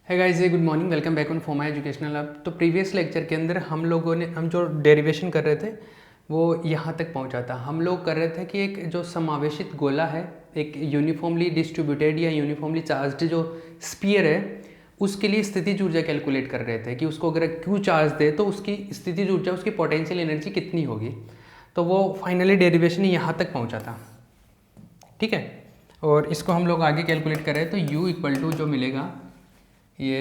है guys, good morning, welcome back on for my educational hub. तो previous lecture के अंदर हम जो डेरिवेशन कर रहे थे वो यहाँ तक पहुँचा था। हम लोग कर रहे थे कि एक जो समावेशित गोला है, एक यूनिफॉर्मली डिस्ट्रीब्यूटेड या यूनिफॉर्मली चार्ज्ड जो स्फीयर है, उसके लिए स्थितिज ऊर्जा कैलकुलेट कर रहे थे कि उसको अगर क्यू चार्ज दे तो उसकी स्थितिज ऊर्जा, उसकी पोटेंशियल एनर्जी कितनी होगी। तो वो फाइनली डेरिवेशन यहाँ तक पहुँचा था, ठीक है। और इसको हम लोग आगे कैलकुलेट कर रहे हैं। तो U इक्वल टू जो मिलेगा, ये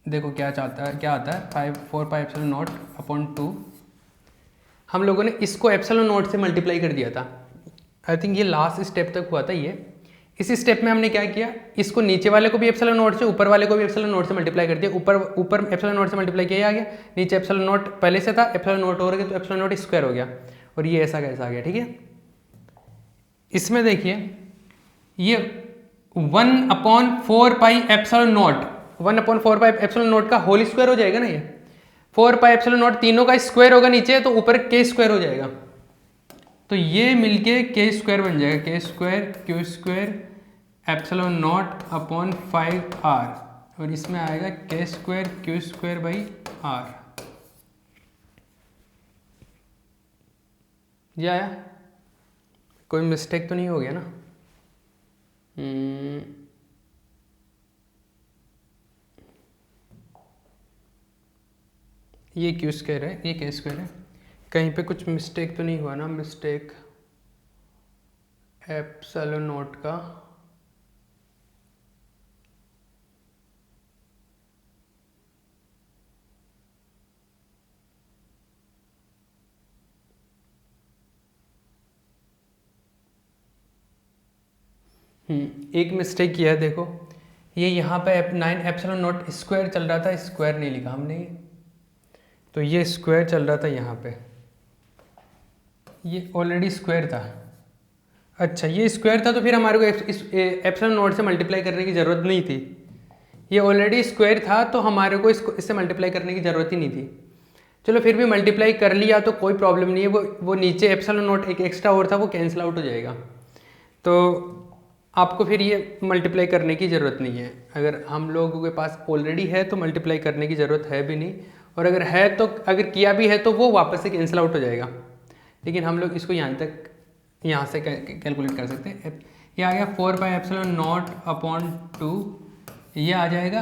देखो क्या आता है 4πε0/2। हम लोगों ने इसको ε0 से मल्टीप्लाई कर दिया था। आई थिंक ये लास्ट स्टेप तक हुआ था ये। इस स्टेप में हमने क्या किया, इसको नीचे वाले को भी ε0 से, ऊपर वाले को भी ε0 से मल्टीप्लाई कर दिया। ऊपर ए0 से मल्टीप्लाई किया आ गया, नीचे ε0 पहले से था, ε0 हो गया तो ε0 स्क्वायर हो गया, और ये ऐसा कैसा आ गया, ठीक है। इसमें देखिए ये 1/4πε0 1/4πε0 का होल स्क्वायर हो जाएगा ना। ये 4πε0 तीनों का स्क्वायर होगा नीचे, तो ऊपर के स्क्वायर हो जाएगा। तो ये मिलके के स्क्वायर बन जाएगा, K square Q square ε0/5r, और इसमें आएगा k square Q square by are. ये आया, कोई मिस्टेक तो नहीं हो गया ना। ये क्यू स्क्वायर है, ये के स्क्वायर है, कहीं पे कुछ मिस्टेक तो नहीं हुआ ना। मिस्टेक ε0 का एक मिस्टेक किया है। देखो ये यहाँ पे 9 ε0 स्क्वायर चल रहा था, स्क्वायर नहीं लिखा हमने, तो ये स्क्वायर चल रहा था यहाँ पे, ये ऑलरेडी स्क्वायर था। अच्छा ये स्क्वायर था, तो फिर हमारे को ε0 से मल्टीप्लाई करने की ज़रूरत नहीं थी। ये ऑलरेडी स्क्वायर था, तो हमारे को इससे मल्टीप्लाई करने की ज़रूरत ही नहीं थी। चलो फिर भी मल्टीप्लाई कर लिया तो कोई प्रॉब्लम नहीं है। वो नीचे ε0 एक एक्स्ट्रा और था, वो कैंसिल आउट हो जाएगा। तो आपको फिर ये मल्टीप्लाई करने की ज़रूरत नहीं है। अगर हम लोगों के पास ऑलरेडी है तो मल्टीप्लाई करने की ज़रूरत है भी नहीं, और अगर है तो, अगर किया भी है तो वो वापस से कैंसिल आउट हो जाएगा। लेकिन हम लोग इसको यहाँ से कैलकुलेट कर सकते हैं। ये आ गया 4πε0/2, ये आ जाएगा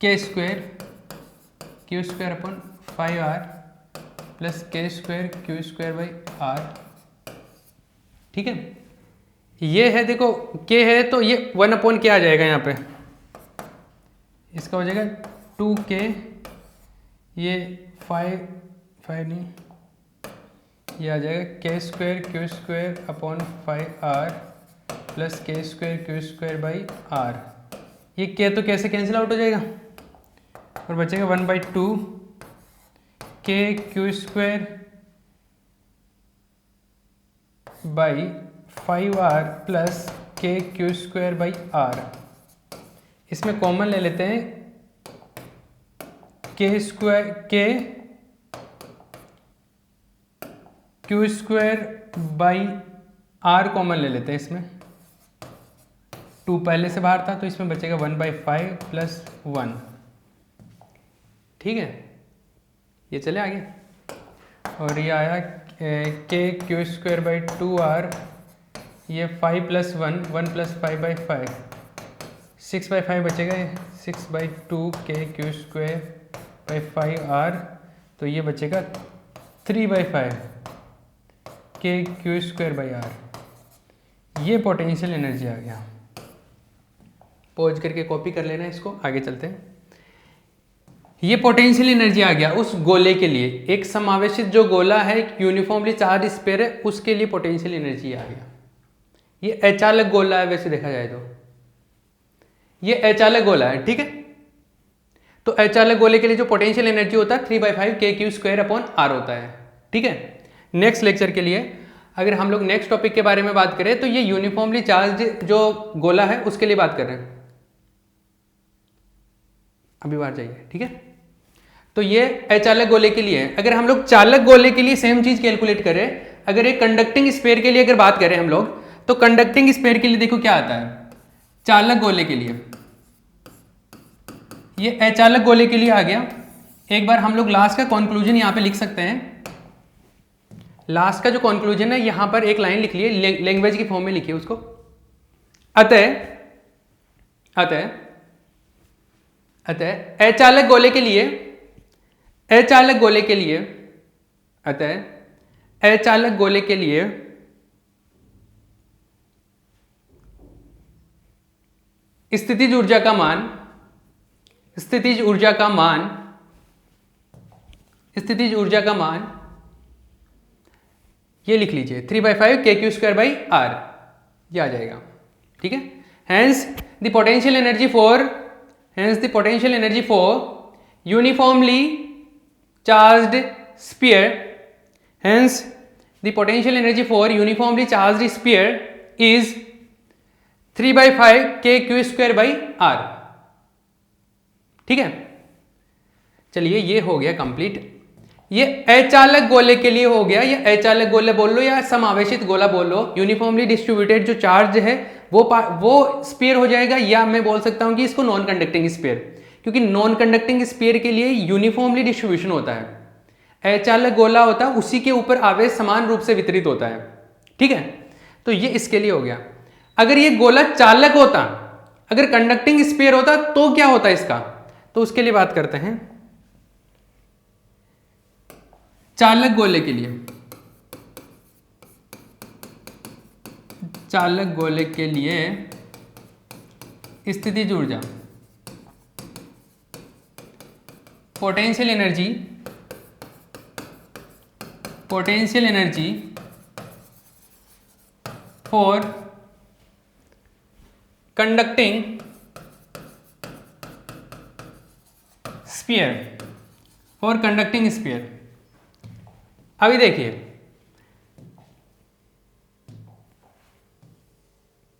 K square Q square upon 5r plus K square Q square by R, ठीक है। ये है, देखो के है तो ये 1/k आ जाएगा यहाँ पे, इसका हो जाएगा 2k, ये 5 नहीं, ये आ जाएगा K square Q square upon 5r plus K square Q square by are. ये के तो कैसे कैंसिल आउट हो जाएगा, और बचेगा 1/2 k q square by 5r plus k q square by r. इसमें कॉमन ले लेते हैं, k square k q square by r common ले लेते हैं। इसमें 2 पहले से बाहर था, तो इसमें बचेगा 1/5 प्लस 1, ठीक है। ये चले आगे, और ये आया के क्यू स्क्वायर बाई 2r, ये 5 प्लस 1 प्लस 5/5, 6/5 बचेगा, ये 6/2 के क्यू स्क्वायर बाई 5r, तो ये बचेगा 3/5 k q square by are. ये पोटेंशियल एनर्जी आ गया। पॉज करके कॉपी कर लेना इसको, आगे चलते हैं। ये पोटेंशियल एनर्जी आ गया उस गोले के लिए, एक समावेशित जो गोला है, यूनिफॉर्मली चार्ज स्फीयर है, उसके लिए पोटेंशियल एनर्जी आ गया। ये अचालक गोला है, वैसे देखा जाए तो ये अचालक गोला है, ठीक है। तो अचालक गोले के लिए जो पोटेंशियल एनर्जी होता है 3/5 k q square upon are होता है, ठीक है। नेक्स्ट लेक्चर के लिए अगर हम लोग नेक्स्ट टॉपिक के बारे में बात करें, तो ये यूनिफॉर्मली चार्ज जो गोला है उसके लिए बात कर रहे हैं। अभी बाहर जाइए, ठीक है। तो ये अचालक गोले के लिए है। अगर हम लोग चालक गोले के लिए सेम चीज कैलकुलेट करें, अगर एक कंडक्टिंग स्फीयर के लिए अगर बात करें हम लोग, तो कंडक्टिंग स्फीयर के लिए देखो क्या आता है, चालक गोले के लिए ये अचालक गोले के लिए आ गया। एक बार हम लोग लास्ट का कंक्लूजन यहाँ पे लिख सकते हैं। लास्ट का जो कंक्लूजन है यहाँ पर एक लाइन लिख लिए, लैंग्वेज की फॉर्म में लिखिए उसको। अतः अतः अतः अचालक गोले के लिए अचालक गोले के लिए अतः अचालक गोले के लिए स्थितिज ऊर्जा का मान स्थितिज ऊर्जा का मान स्थितिज ऊर्जा का मान ये लिख लीजिए 3/5 kq² r, ये आ जाएगा। ठीक है। Hence the potential energy for uniformly charged sphere hence the potential energy for uniformly charged sphere is 3/5 kq² r। ठीक है। चलिए ये हो गया कंप्लीट। ये अचालक गोले के लिए हो गया, या अचालक गोला बोल लो या समावेशित गोला बोल लो। यूनिफॉर्मली डिस्ट्रीब्यूटेड जो चार्ज है वो स्फीयर हो जाएगा, या मैं बोल सकता हूं कि इसको नॉन कंडक्टिंग स्फीयर, क्योंकि नॉन कंडक्टिंग स्फीयर के लिए यूनिफॉर्मली डिस्ट्रीब्यूशन होता है। अचालक गोला होता है उसी के ऊपर आवेश समान रूप से वितरित होता है। ठीक है। तो ये इसके लिए हो गया। अगर ये गोला चालक होता, अगर कंडक्टिंग स्फीयर होता तो क्या होता इसका, तो उसके लिए बात करते हैं। चालक गोले के लिए स्थितिज ऊर्जा potential energy for conducting sphere. अभी देखिए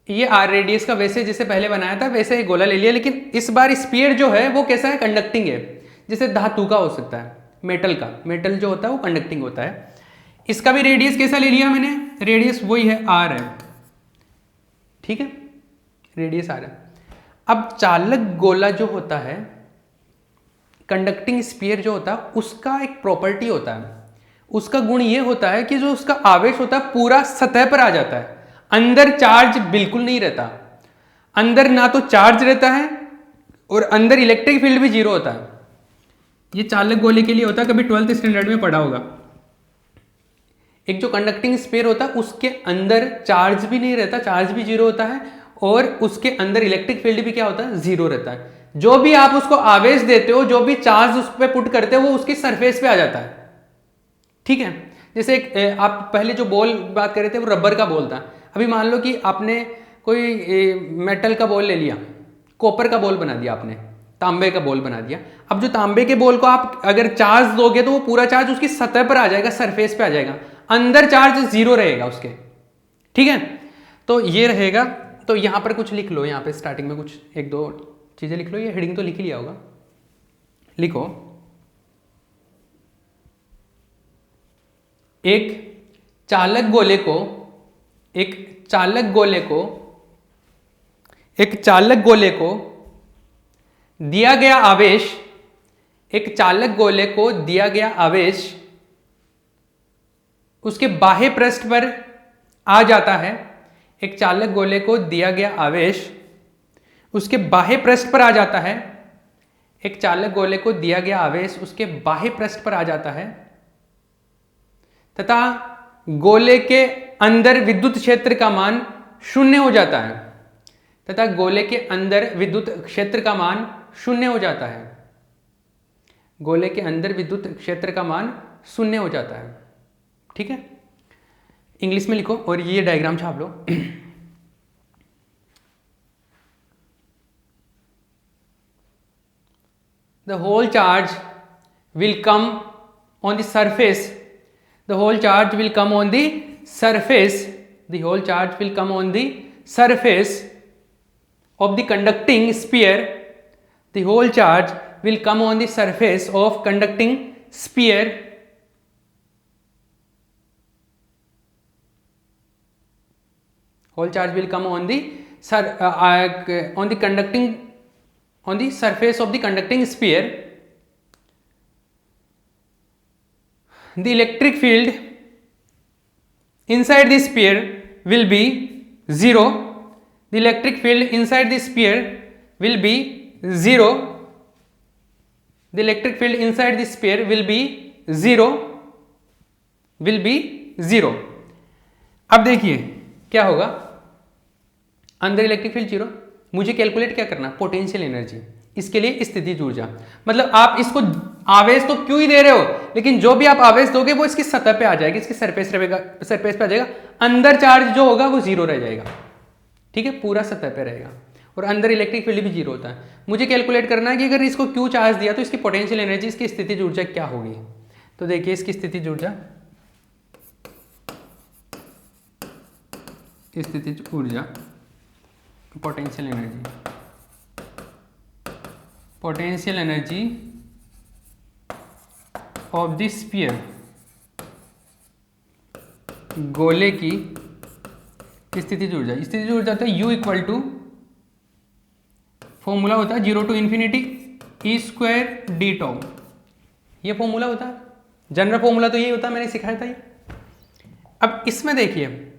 ये आर रेडियस का वैसे जैसे पहले बनाया था वैसे ही गोला ले लिया, लेकिन इस बार स्फीयर जो है वो कैसा है, कंडक्टिंग है। जैसे धातु का हो सकता है, मेटल जो होता है वो कंडक्टिंग होता है। इसका भी रेडियस कैसा ले लिया मैंने, रेडियस वही है, आर है। ठीक है, रेडियस आर है। अब चालक गोला जो होता है, कंडक्टिंग स्फीयर जो होता है, उसका एक प्रॉपर्टी होता है, उसका गुण ये होता है कि जो उसका आवेश होता है पूरा सतह पर आ जाता है, अंदर चार्ज बिल्कुल नहीं रहता। अंदर ना तो चार्ज रहता है और अंदर इलेक्ट्रिक फील्ड भी जीरो होता है। ये चालक गोले के लिए होता है, कभी 12th स्टैंडर्ड में पढ़ा होगा। एक जो कंडक्टिंग स्फीयर होता है उसके अंदर चार्ज भी नहीं रहता, चार्ज भी जीरो होता है, और उसके अंदर इलेक्ट्रिक फील्ड भी क्या होता है, जीरो रहता है। जो भी आप उसको आवेश देते हो, जो भी चार्ज उस पर पुट करते हो, वो उसकी सरफेस पे आ जाता है। ठीक है। जैसे एक आप पहले जो बॉल बात कर रहे थे वो रबर का बॉल था। अभी मान लो कि आपने कोई मेटल का बॉल ले लिया, कॉपर का बॉल बना दिया आपने, तांबे का बॉल बना दिया। अब जो तांबे के बॉल को आप अगर चार्ज दोगे तो वो पूरा चार्ज उसकी सतह पर आ जाएगा, सरफेस पे आ जाएगा, अंदर चार्ज जीरो रहेगा उसके। ठीक है। तो ये रहेगा। तो यहां पर कुछ लिख लो, यहां पे स्टार्टिंग में कुछ एक दो चीजें लिख लो। ये हेडिंग तो लिख ही लिया होगा, लिखो। एक चालक गोले को दिया गया आवेश उसके बाह्य पृष्ठ पर आ जाता है। एक चालक गोले को दिया गया आवेश उसके बाह्य पृष्ठ पर आ जाता है। एक चालक गोले को दिया गया आवेश उसके बाह्य पृष्ठ पर आ जाता है तथा गोले के अंदर विद्युत क्षेत्र का मान शून्य हो जाता है। गोले के अंदर विद्युत क्षेत्र का मान शून्य हो जाता है। ठीक है। इंग्लिश में लिखो और ये डायग्राम छाप लो। The whole charge will come on the surface. The whole charge will come on the surface. The whole charge will come on the surface of the conducting sphere. The whole charge will come on the surface of conducting sphere. Whole charge will come on the conducting on the surface of the conducting sphere, the electric field inside the sphere will be 0. The electric field inside the sphere will be 0. The electric field inside the sphere will be 0. Will be 0. अब देखिए क्या होगा, अंदर electric field 0, मुझे calculate क्या करना, potential energy, इसके लिए स्थितिज ऊर्जा। मतलब आप इसको आवेश तो क्यों ही दे रहे हो, लेकिन जो भी आप आवेश दोगे वो इसकी सतह पे आ जाएगी, इसकी सरफेस पे आ जाएगा, अंदर चार्ज जो होगा वो 0 रह जाएगा, ठीक है, पूरा सतह पे रहेगा, और अंदर इलेक्ट्रिक फील्ड भी 0 होता है। मुझे कैलकुलेट करना है कि अगर इसको क्यू चार्ज दिया तो इसकी पोटेंशियल एनर्जी, इसकी स्थितिज ऊर्जा क्या होगी। तो देखिए इसकी स्थितिज ऊर्जा, potential energy of the sphere, गोले की स्थितिज ऊर्जा होता है U इक्वल टू, फॉर्मूला होता है 0 to infinity E² d tau, ये फॉर्मूला होता है, जनरल फॉर्मूला तो यही होता है, मैंने सिखाया था ये। अब इसमें देखिए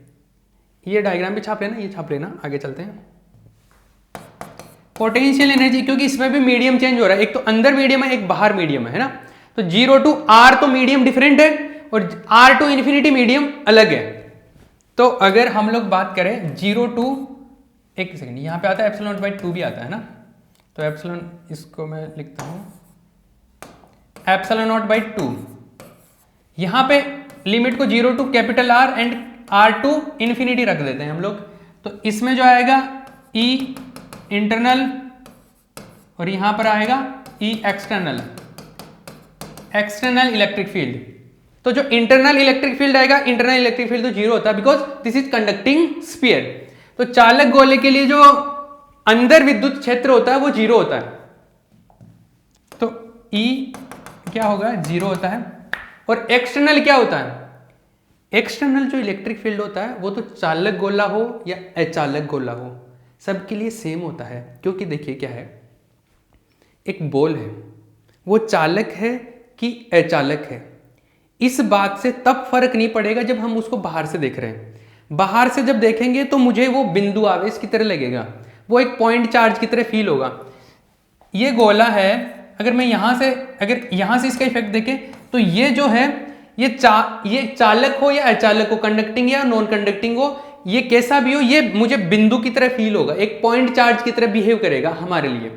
ये डायग्राम भी छाप लेना, ये छाप लेना, आगे चलते हैं। पोटेंशियल एनर्जी, क्योंकि इसमें भी मीडियम चेंज हो रहा है, एक तो अंदर मीडियम है, एक बाहर मीडियम है ना, तो 0 टू R तो मीडियम डिफरेंट है और R टू इन्फिनिटी मीडियम अलग है। तो अगर हम लोग बात करें 0 टू, एक सेकंड, यहाँ पे आता है एप्सिलॉन बाई 2 भी आता है ना, तो एप्सिलॉन, इसको मैं लिखता हूँ एप्सिलॉन नॉट बाई 2, यहाँ पे लिमिट को 0 to capital R and R to infinity रख देते हैं हम लोग, तो इसमें जो आएगा E इंटरनल और यहां पर आएगा E एक्सटर्नल इलेक्ट्रिक फील्ड। तो जो इंटरनल इलेक्ट्रिक फील्ड आएगा, इंटरनल इलेक्ट्रिक फील्ड तो 0 होता है, because this is conducting sphere. तो चालक गोले के लिए जो अंदर विद्युत क्षेत्र होता है वो 0 होता है, तो E क्या होगा, 0 होता है। और एक्सटर्नल क्या होता है, एक्सटर्नल जो इलेक्ट्रिक फील्ड होता है वो तो चालक गोला हो या अचालक गोला हो, सबके लिए सेम होता है। क्योंकि देखिए क्या है, एक बॉल है, वो चालक है कि अचालक है, इस बात से तब फर्क नहीं पड़ेगा जब हम उसको बाहर से देख रहे हैं। बाहर से जब देखेंगे तो मुझे वो बिंदु आवेश की तरह लगेगा, वो एक पॉइंट चार्ज की तरह फील होगा। ये गोला है, अगर मैं अगर यहां से इसका इफेक्ट देखें तो ये जो है ये चालक हो या अचालक हो, कंडक्टिंग या नॉन कंडक्टिंग हो, ये कैसा भी हो, ये मुझे बिंदु की तरह फील होगा, एक पॉइंट चार्ज की तरह बिहेव करेगा हमारे लिए।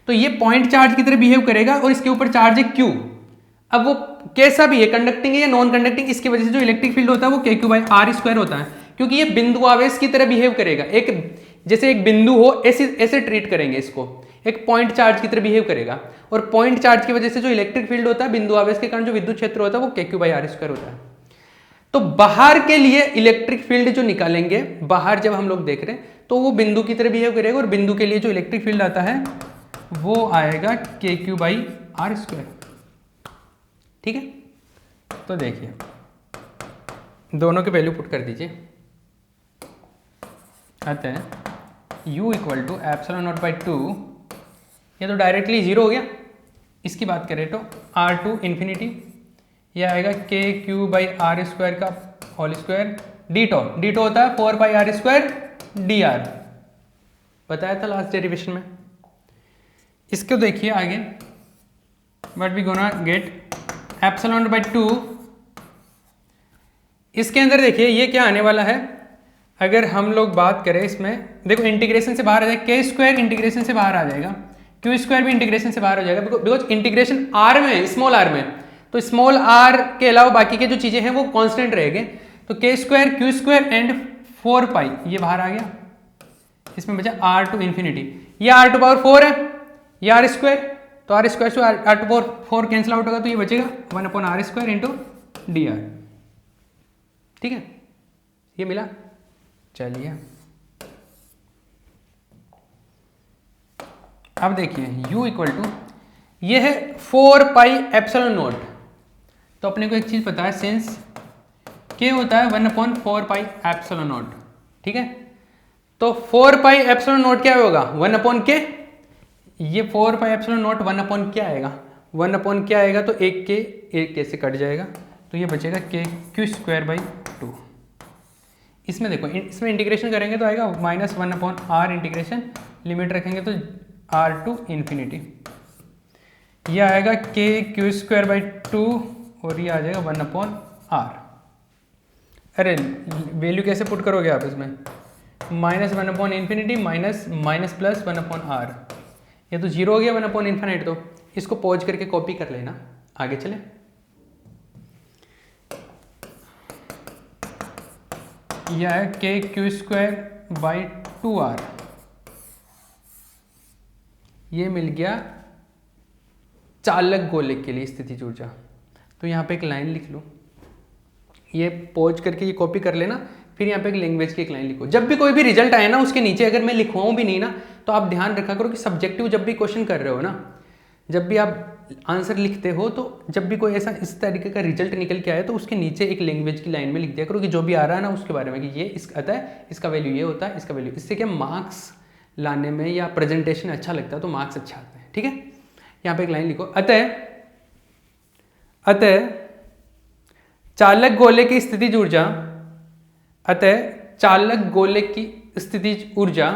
तो ये पॉइंट चार्ज की तरह बिहेव करेगा और इसके ऊपर चार्ज है Q। अब वो कैसा भी है, कंडक्टिंग है या नॉन कंडक्टिंग, इसकी वजह से जो इलेक्ट्रिक फील्ड होता है वो KQ/R² होता है, क्योंकि ये बिंदु आवेश की तरह बिहेव करेगा। एक जैसे एक बिंदु हो, ऐसे ट्रीट करेंगे इसको, एक पॉइंट चार्ज की तरह बिहेव करेगा। और पॉइंट चार्ज की वजह से जो इलेक्ट्रिक फील्ड होता है, बिंदु आवेश के कारण जो विद्युत क्षेत्र होता है वो KQ/R² होता है। तो बाहर के लिए इलेक्ट्रिक फील्ड जो निकालेंगे, बाहर जब हम लोग देख रहे हैं तो वो बिंदु की तरह बिहेव करेगा, और बिंदु के लिए जो इलेक्ट्रिक फील्ड आता है वो आएगा KQ/R²। ठीक है, तो देखिए दोनों के वैल्यू पुट कर दीजिए, आते हैं U equal to epsilon naught by 2, ये तो डायरेक्टली 0 हो गया। इसकी बात करें तो R टू इन्फिनिटी, यह आएगा KQ/R² का होल स्क्वायर, डी टो होता है 4πR² dr, बताया था लास्ट डेरिवेशन में। इसको देखिए आगे, what we gonna get epsilon by 2, इसके अंदर देखिए ये क्या आने वाला है। अगर हम लोग बात करें इसमें, देखो इंटीग्रेशन से बाहर आ जाएगा, K² इंटीग्रेशन से बाहर आ जाएगा, Q² भी इंटीग्रेशन से बाहर हो जाएगा, बिकॉज इंटीग्रेशन R में है, स्मॉल r में, तो स्मॉल r के अलावा बाकी के जो चीजें हैं वो कांस्टेंट रहेंगे। तो K² Q² एंड 4π ये बाहर आ गया, इसमें बचा R टू इन्फिनिटी, ये R टू पावर 4 है, ये R², तो R² से R to power 4 cancel out होगा, तो ये बचेगा 1/R² इंटू dr। ठीक है, ये मिला। चलिए अब देखिए U इक्वल टू, ये है 4πε0, तो अपने को एक चीज पता है, सिंस K होता है 1/4πε0, ठीक है, तो 4πε0 क्या होगा 1/K, ये 4πε0 1 अपॉन क्या आएगा, 1 अपॉन क्या आएगा, तो एक के से कट जाएगा, तो ये बचेगा के क्यू स्क्वायर बाई 2। इसमें देखो, इसमें इंटीग्रेशन करेंगे तो आएगा -1 अपॉन आर इंटीग्रेशन, लिमिट रखेंगे तो आर टू इन्फिनिटी, यह आएगा के क्यू स्क्वायर बाई 2 और ये आ जाएगा 1 अपॉन आर। अरे वैल्यू कैसे पुट करोगे आप इसमें, -1 upon infinity minus plus 1 upon r, ये तो जीरो हो गया 1 अपॉन इन्फिनिटी, तो इसको पॉज करके कॉपी कर लेना, आगे चले। यह है के क्यू स्क्वायर बाई 2r, ये मिल गया चालक गोले के लिए स्थितिज ऊर्जा। तो यहाँ पे एक लाइन लिख लो, ये पॉज करके ये कॉपी कर लेना, फिर यहाँ पे एक लैंग्वेज की एक लाइन लिखो। जब भी कोई भी रिजल्ट आए ना, उसके नीचे अगर मैं लिखवाऊँ भी नहीं ना, तो आप ध्यान रखा करो कि सब्जेक्टिव जब भी क्वेश्चन कर रहे हो ना, जब भी आप आंसर लिखते हो, तो जब भी कोई ऐसा इस तरीके का रिजल्ट निकल के आए तो उसके नीचे एक लैंग्वेज की लाइन में लिख दिया करो कि जो भी आ रहा है ना उसके बारे में, कि ये अतः इसका वैल्यू ये होता है, इसका वैल्यू। इससे क्या मार्क्स लाने में या प्रेजेंटेशन अच्छा लगता है, तो मार्क्स अच्छा आते हैं। ठीक है, यहाँ पे एक लाइन लिखो, अतः चालक गोले की स्थितिज ऊर्जा, अतः चालक गोले की स्थितिज ऊर्जा,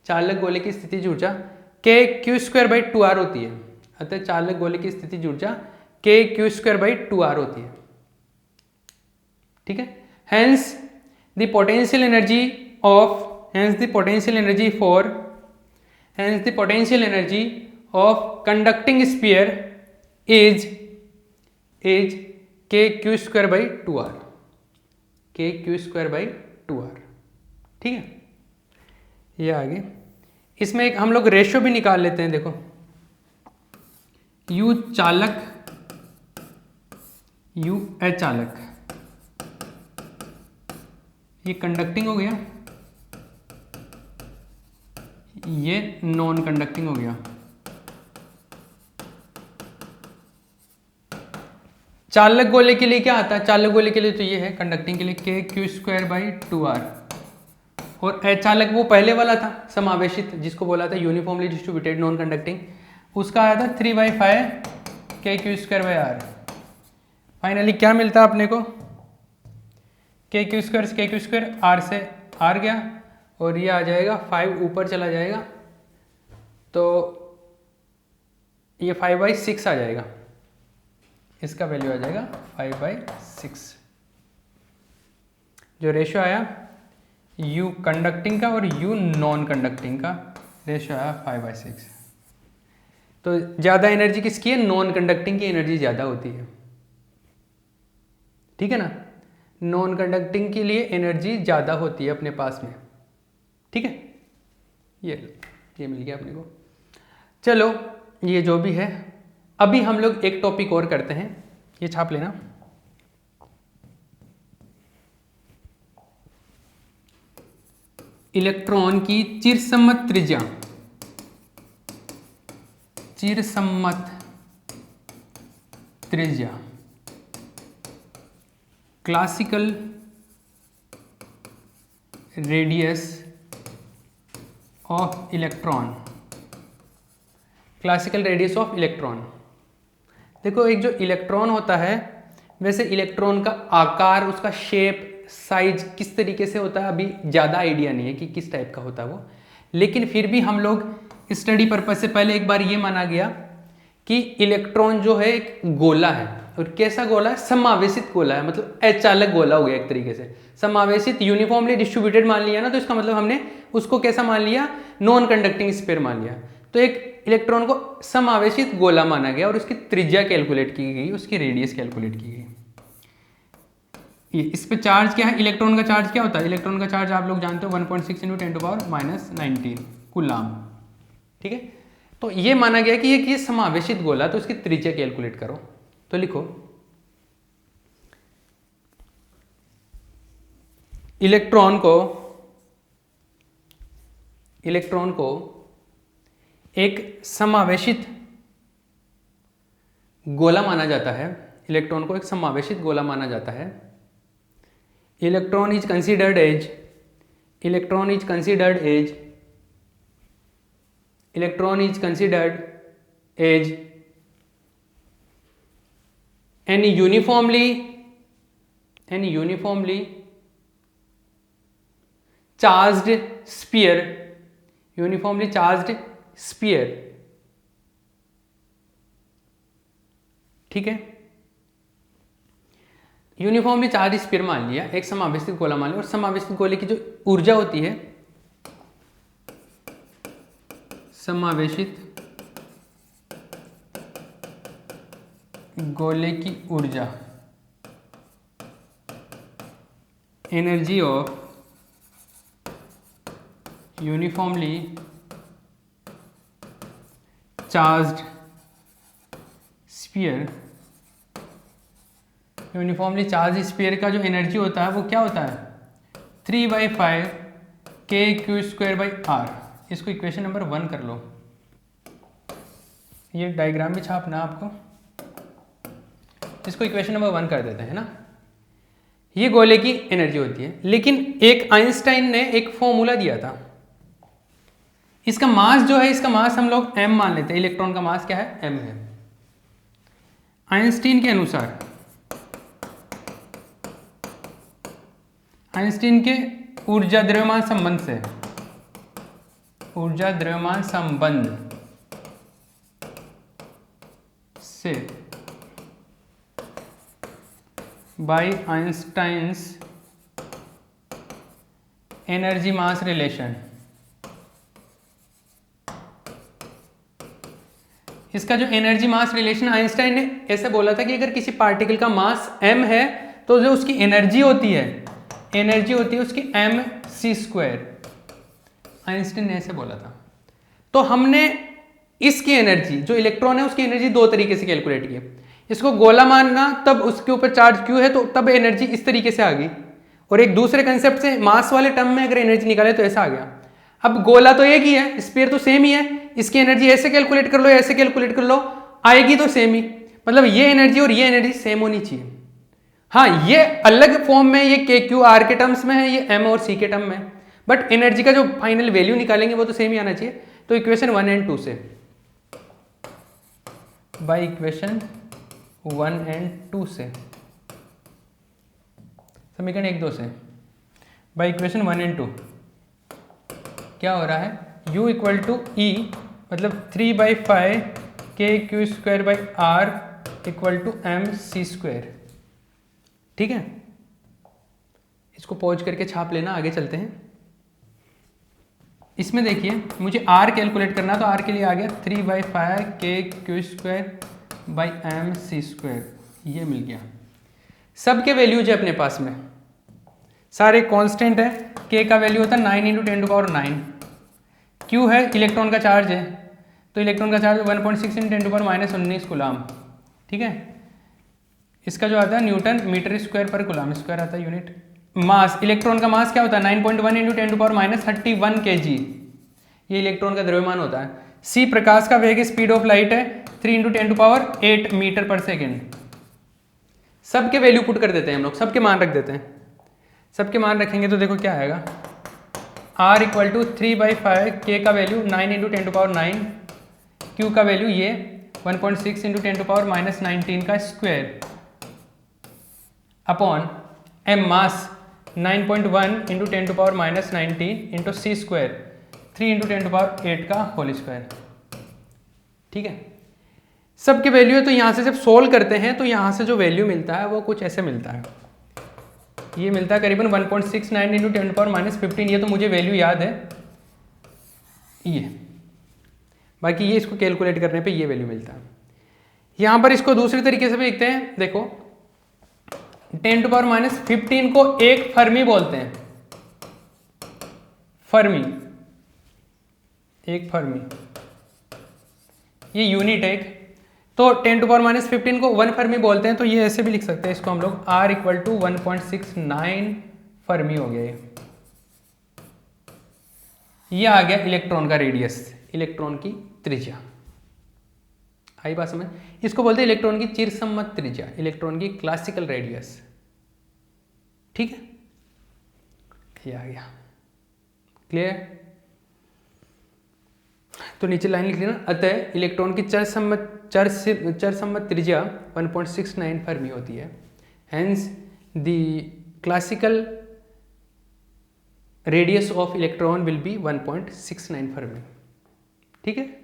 चालक गोले की स्थितिज ऊर्जा के क्यू स्क्वायर बाई 2r होती है। अतः चालक गोले की स्थितिज ऊर्जा के क्यू स्क्वायर बाई 2r होती है। ठीक है, hence the potential energy of conducting sphere is के क्यू स्क्वायर बाई 2r, के क्यू स्क्वायर बाई 2r। ठीक है, ये आगे इसमें एक हम लोग रेशियो भी निकाल लेते हैं। देखो, U चालक, U अचालक, ये कंडक्टिंग हो गया, ये नॉन कंडक्टिंग हो गया। चालक गोले के लिए क्या आता है, चालक गोले के लिए तो ये है, कंडक्टिंग के लिए के क्यू स्क्वायर बाई 2r, और अचालक वो पहले वाला था समावेशित, जिसको बोला था यूनिफॉर्मली डिस्ट्रीब्यूटेड नॉन कंडक्टिंग, उसका आया था 3/5 k q square by r. Finally क्या मिलता है अपने को, के क्यू स्क्वायर आर से आर गया, और ये आ जाएगा 5 ऊपर चला जाएगा, तो ये 5/6 आ जाएगा, इसका वैल्यू आ जाएगा 5/6। जो रेशियो आया U कंडक्टिंग का और U नॉन कंडक्टिंग का रेशियो आया 5/6। तो ज़्यादा एनर्जी किसकी है, नॉन कंडक्टिंग की एनर्जी ज़्यादा होती है। ठीक है ना, नॉन कंडक्टिंग के लिए एनर्जी ज़्यादा होती है अपने पास में। ठीक है, ये मिल गया अपने को। चलो, ये जो भी है, अभी हम लोग एक टॉपिक और करते हैं, ये छाप लेना। इलेक्ट्रॉन की चिरसम्मत त्रिज्या, classical radius of electron, classical radius of electron. देखो, एक जो इलेक्ट्रॉन होता है, वैसे इलेक्ट्रॉन का आकार, उसका शेप, साइज किस तरीके से होता है अभी ज़्यादा आइडिया नहीं है कि किस टाइप का होता है वो, लेकिन फिर भी हम लोग स्टडी पर्पज से पहले एक बार ये माना गया कि इलेक्ट्रॉन जो है एक गोला है, और कैसा गोला है, समावेशित गोला है, मतलब अचालक गोला हो गया एक तरीके से। समावेशित यूनिफॉर्मली डिस्ट्रीब्यूटेड मान लिया ना, तो इसका मतलब हमने उसको कैसा मान लिया, नॉन कंडक्टिंग स्फीयर मान लिया। तो एक इलेक्ट्रॉन को समावेशित गोला माना गया और उसकी त्रिज्या कैलकुलेट की गई, उसकी रेडियस कैलकुलेट की गई। ये इस पे चार्ज क्या है, इलेक्ट्रॉन का चार्ज क्या होता है, इलेक्ट्रॉन का चार्ज आप लोग जानते हो 1.6 × 10⁻⁻⁹ कूलाम। ठीक है, तो ये माना गया कि ये समावेशित गोला, तो उसकी त्रिज्या कैलकुलेट करो। तो लिखो, इलेक्ट्रॉन को एक समावेशित गोला माना जाता है, इलेक्ट्रॉन को एक समावेशित गोला माना जाता है। Electron is considered as electron is considered as an uniformly charged sphere, uniformly charged sphere, ठीक है। यूनिफॉर्मली चार्ज स्फीयर मान लिया, एक समावेशित गोला मान लिया, और समावेशित गोले की जो ऊर्जा होती है, समावेशित गोले की ऊर्जा, energy of uniformly charged sphere, uniformly charge sphere का जो एनर्जी होता है वो क्या होता है, 3/5 kq²/r। इसको इक्वेशन नंबर 1 कर लो। ये डायग्राम भी छापना आपको, इसको इक्वेशन नंबर 1 कर देते हैं ना। ये गोले की एनर्जी होती है, लेकिन एक आइंस्टाइन ने एक फॉर्मूला दिया था। इसका मास जो है, इसका मास हम लोग m मान लेते हैं। इलेक्ट्रॉन का मास क्या है, m है। आइंस्टीन के अनुसार, आइंस्टीन के ऊर्जा द्रव्यमान संबंध से, ऊर्जा द्रव्यमान संबंध से, by Einstein's energy mass relation, इसका जो एनर्जी मास रिलेशन, आइंस्टाइन ने ऐसे बोला था कि अगर किसी पार्टिकल का मास m है तो जो उसकी एनर्जी होती है उसकी mc²। आइंस्टाइन ने ऐसे बोला था। तो हमने इसकी एनर्जी, जो इलेक्ट्रॉन है उसकी एनर्जी दो तरीके से कैलकुलेट की। इसको गोला मानना, तब उसके ऊपर चार्ज q है तो तब एनर्जी इस तरीके से आ गई, और एक दूसरे कंसेप्ट से मास वाले टर्म में अगर एनर्जी निकाले तो ऐसा आ गया। अब गोला तो एक ही है, स्फीयर तो सेम ही है, इसकी एनर्जी ऐसे कैलकुलेट कर लो, ऐसे कैलकुलेट कर लो, आएगी तो सेम ही। मतलब ये एनर्जी और ये एनर्जी सेम होनी चाहिए। हाँ, ये अलग फॉर्म में, ये KQ/R के टर्म्स में है, ये M और C के टर्म में, बट एनर्जी का जो फाइनल वैल्यू निकालेंगे वो तो सेम ही आना चाहिए। तो इक्वेशन 1 एंड 2 से, बाय इक्वेशन 1 एंड 2 से, समीकरण 1, 2 से, बाय इक्वेशन 1 एंड 2 क्या हो रहा है, U इक्वल टू E, मतलब 3/5 kq²/r इक्वल टू mc²। ठीक है, इसको पॉज करके छाप लेना, आगे चलते हैं। इसमें देखिए, मुझे r कैलकुलेट करना, तो r के लिए आ गया 3/5 kq²/mc², ये मिल गया। सब के वैल्यूज है अपने पास में, सारे कांस्टेंट है। k का वैल्यू होता है 9 × 10⁹। q है इलेक्ट्रॉन का चार्ज है, तो इलेक्ट्रॉन का चार्ज 1.6 × 10⁻19 कूलाम। ठीक है, इसका जो आता है न्यूटन मीटर स्क्वायर पर कूलाम स्क्वायर आता है यूनिट। मास, इलेक्ट्रॉन का मास क्या होता है 9.1 × 10⁻31 kg, ये इलेक्ट्रॉन का द्रव्यमान होता है। c प्रकाश का वेग, स्पीड ऑफ लाइट है 3 × 10⁸ मीटर पर सेकेंड। सबके वैल्यू पुट कर देते हैं हम लोग, सबके मान रख देते हैं। सबके मान रखेंगे तो देखो क्या आएगा, r इक्वल टू 3/5, k का वैल्यू 9 × 10⁹, q का वैल्यू ये 1.6 × 10⁻19 का स्क्वायर अपॉन m मास 9.1 × 10⁻19 इंटू c स्क्वायर 3 × 10⁸ का होल स्क्वायर। ठीक है, सबके वैल्यू है, तो यहाँ से जब सोल्व करते हैं तो यहाँ से जो वैल्यू मिलता है वो कुछ ऐसे मिलता है, ये मिलता है करीबन 1.69 × 10⁻15। ये तो मुझे वैल्यू याद है ये, बाकी ये इसको कैलकुलेट करने पे ये वैल्यू मिलता है। यहाँ पर इसको दूसरे तरीके से भी लिखते हैं, देखो 10⁻15 को एक फर्मी बोलते हैं, फर्मी, एक फर्मी, ये यूनिट है एक। तो 10⁻15 को 1 फर्मी बोलते हैं, तो ये ऐसे भी लिख सकते हैं इसको हम लोग, r इक्वल टू 1.69 फर्मी हो गया ये आ गया इलेक्ट्रॉन का रेडियस, इलेक्ट्रॉन की त्रिज्या। आई बात समझ, इसको बोलते हैं इलेक्ट्रॉन की चिरसम्मत त्रिज्या, इलेक्ट्रॉन की क्लासिकल रेडियस। ठीक है, ये आ गया, क्लियर। तो नीचे लाइन लिख लेना, अतः इलेक्ट्रॉन की चरसम्मत त्रिज्या 1.69 फर्मी होती है। Hence the classical radius of electron will be 1.69 Fermi. ठीक है।